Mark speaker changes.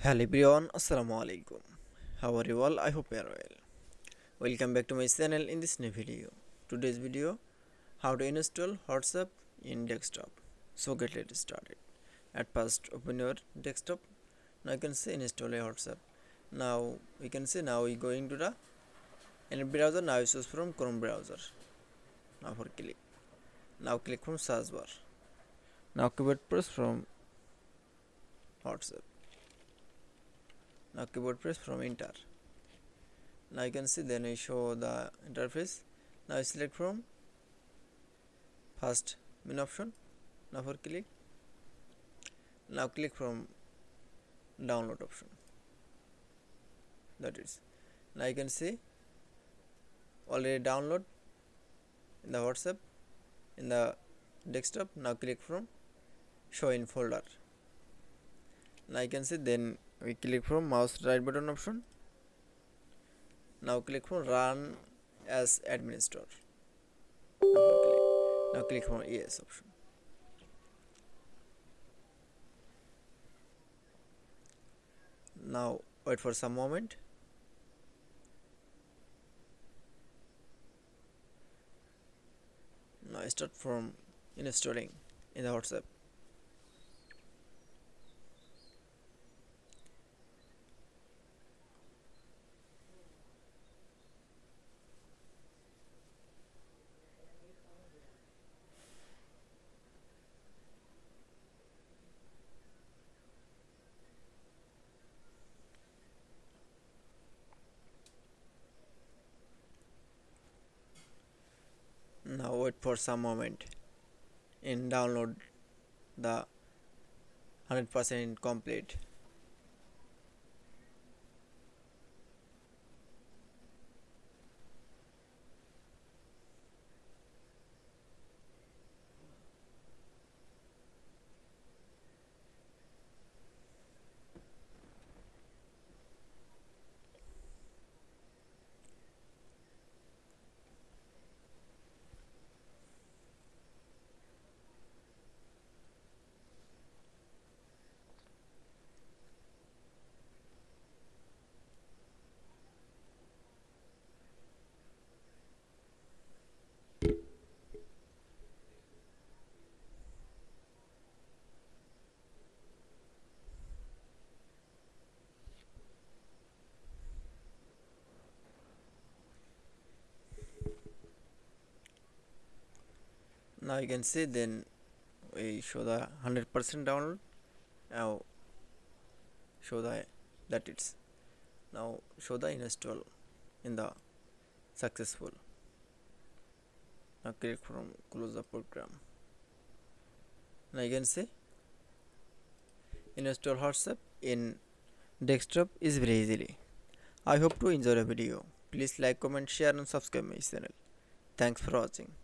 Speaker 1: Hello everyone, Assalamu alaikum. How are you all? I hope you are well. Welcome back to my channel in this new video. Today's video, how to install WhatsApp in desktop. So get it started. At first, open your desktop. Now you can see install a WhatsApp. Now we can see now we going to the any browser. Now you choose from Chrome browser. Now for click. Now click from search bar. Now keyboard press from WhatsApp. Now keyboard press from enter. Now you can see then I show the interface. Now I select from first menu option. Now for click. Now click from download option. That is. Now you can see already download in the WhatsApp in the desktop. Now click from show in folder. Now you can see then we click from mouse right button option. Now click from run as administrator. Now click from yes option. Now wait for some moment. Now start from installing in the WhatsApp. Now wait for some moment in download the 100% complete. Now you can see then we show the 100% download. Now show the that it's now show the install in the successful. Now click from close the program. Now you can see install WhatsApp in desktop is very easily. I hope to enjoy the video. Please like, comment, share and subscribe my channel. Thanks for watching.